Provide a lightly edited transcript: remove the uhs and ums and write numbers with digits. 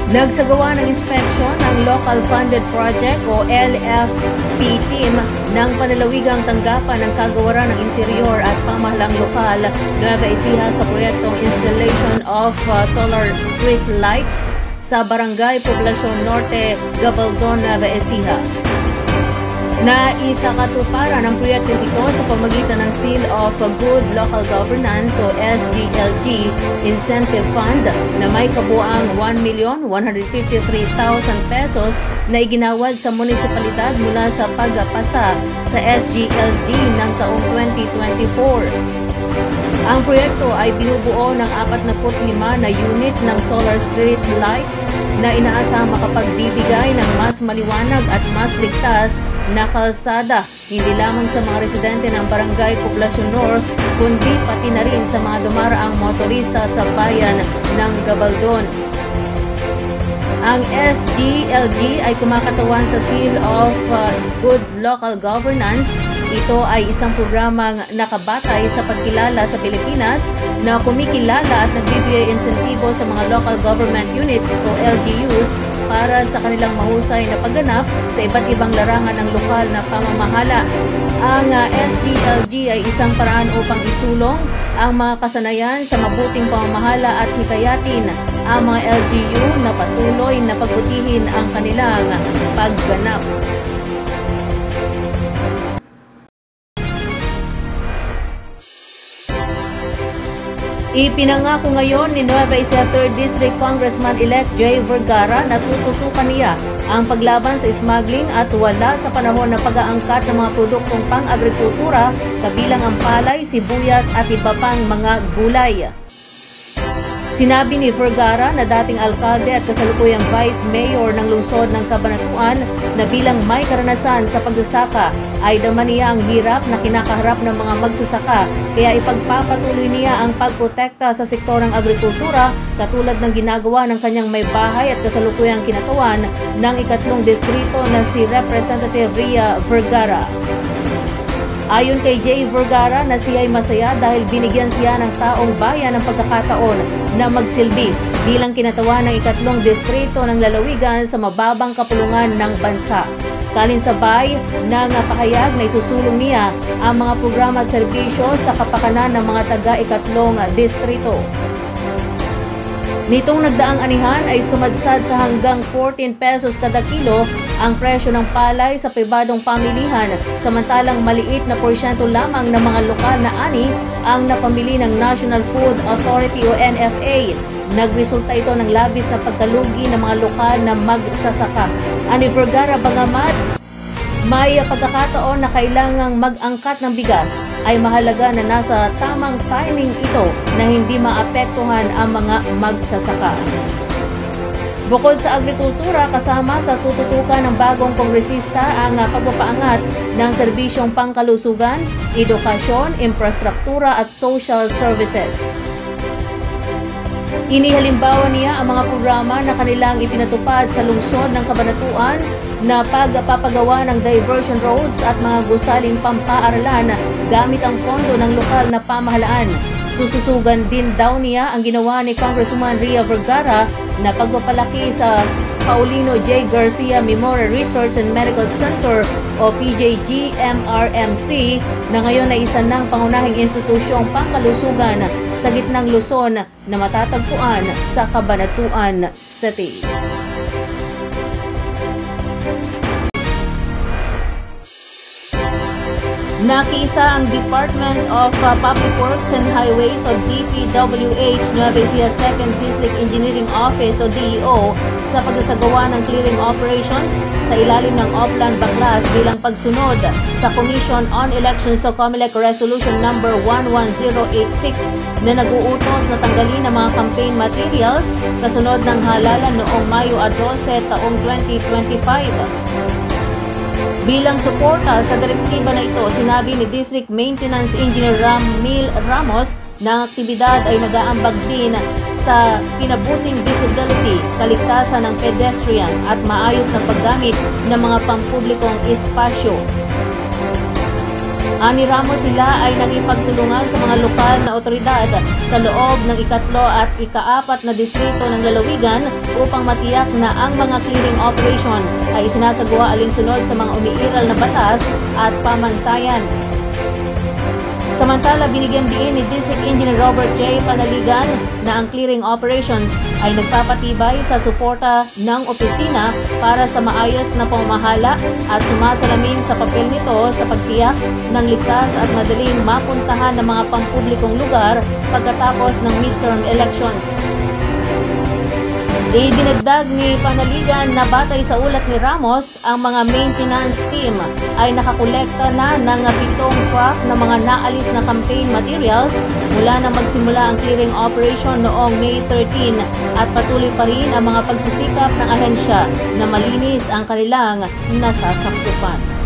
Nagsagawa ng inspeksyon ng Local Funded Project o LFP team ng panalawigang tanggapan ng kagawaran ng interior at pamahalang lokal Nueva Ecija sa proyektong installation of solar street lights sa Barangay Poblacion Norte, Gabaldon, Nueva Ecija. Naisakatuparan ang proyektong ito sa pamagitan ng Seal of Good Local Governance o SGLG Incentive Fund na may kabuang 1,153,000 pesos na iginawad sa munisipalidad mula sa pagpasa sa SGLG ng taong 2024. Ang proyekto ay binubuo ng 45 na unit ng solar street lights na inaasahang makapagbibigay ng mas maliwanag at mas ligtas na kalsada hindi lamang sa mga residente ng Barangay Poblacion North kundi pati na rin sa mga dumaraang motorista sa bayan ng Gabaldon. Ang SGLG ay kumakatawan sa Seal of Good Local Governance. Ito ay isang programang nakabatay sa pagkilala sa Pilipinas na kumikilala at nagbibigay insentibo sa mga local government units o LGUs para sa kanilang mahusay na pagganap sa iba't ibang larangan ng lokal na pamamahala. Ang SGLG ay isang paraan upang isulong ang mga kasanayan sa mabuting pamamahala at hikayatin ang mga LGU na patuloy na pagbutihin ang kanilang pagganap. Ipinangako ngayon ni Nueva Ecija 3rd District Congressman-elect Jay Vergara na tututukan niya ang paglaban sa smuggling at wala sa panahon ng pag-aangkat ng mga produktong pang-agrikultura kabilang ang palay, sibuyas at iba pang mga gulay. Sinabi ni Vergara na dating alkalde at kasalukuyang vice mayor ng lungsod ng Cabanatuan na bilang may karanasan sa pagsasaka ay dama niya ang hirap na kinakaharap ng mga magsasaka kaya ipagpapatuloy niya ang pagprotekta sa sektor ng agrikultura katulad ng ginagawa ng kanyang may bahay at kasalukuyang kinatawan ng ikatlong distrito na si Representative Ria Vergara. Ayon kay Jay Vergara na siya ay masaya dahil binigyan siya ng taong bayan ng pagkakataon na magsilbi bilang kinatawan ng ikatlong distrito ng lalawigan sa mababang kapulungan ng bansa. Kalinsabay ng pahayag na isusulong niya ang mga programa at serbisyo sa kapakanan ng mga taga-ikatlong distrito. Nitong nagdaang anihan ay sumadsad sa hanggang 14 pesos kada kilo ang presyo ng palay sa pribadong pamilihan samantalang maliit na porsyento lamang ng mga lokal na ani ang napamili ng National Food Authority o NFA. Nagresulta ito ng labis na pagkalugi ng mga lokal na magsasaka. Ani Vergara bagamat may pagkakataon na kailangang mag-angkat ng bigas ay mahalaga na nasa tamang timing ito na hindi maapektuhan ang mga magsasaka. Bukod sa agrikultura, kasama sa tututukan ng bagong kongresista ang pagpapaangat ng serbisyong pangkalusugan, edukasyon, infrastruktura at social services. Inihalimbawa niya ang mga programa na kanilang ipinatupad sa lungsod ng Cabanatuan na pagpapagawa ng diversion roads at mga gusaling pampaaralan gamit ang pondo ng lokal na pamahalaan. Sususugan din daw niya ang ginawa ni Congresswoman Ria Vergara na pagpapalaki sa Paulino J. Garcia Memorial Research and Medical Center o PJG-MRMC na ngayon ay isa ng pangunahing institusyong pangkalusugan sa gitnang Luzon na matatagpuan sa Cabanatuan City. Nakiisa ang Department of Public Works and Highways o DPWH Nueva Ecija 2nd District Engineering Office o DEO sa pagsasagawa ng clearing operations sa ilalim ng Oplan Baclas bilang pagsunod sa Commission on Elections o COMELEC Resolution number 11086 na nag-uutos na tanggalin ang mga campaign materials kasunod ng halalan noong Mayo 12 taong 2025. Bilang suporta sa direktiba na ito, sinabi ni District Maintenance Engineer Ramil Ramos na ang aktibidad ay nag-aambag din sa pinabuting visibility, kaligtasan ng pedestrian at maayos na paggamit ng mga pampublikong espasyo. Ani Ramos, sila ay nakipagtulungan sa mga lokal na otoridad sa loob ng ikatlo at ikaapat na distrito ng lalawigan upang matiyak na ang mga clearing operation ay isinasagawa alinsunod sa mga umiiral na batas at pamantayan. Samantala, binigyan din ni District Engineer Robert J. Panaligan na ang clearing operations ay nagpapatibay sa suporta ng opisina para sa maayos na pamamahala at sumasalamin sa papel nito sa pagtiyak ng ligtas at madaling mapuntahan ng mga pampublikong lugar pagkatapos ng midterm elections. Idinagdag ni Panaligan na batay sa ulat ni Ramos, ang mga maintenance team ay nakakolekta na ng 7 truck na mga naalis na campaign materials mula na magsimula ang clearing operation noong May 13 at patuloy pa rin ang mga pagsisikap ng ahensya na malinis ang kanilang nasasakupan.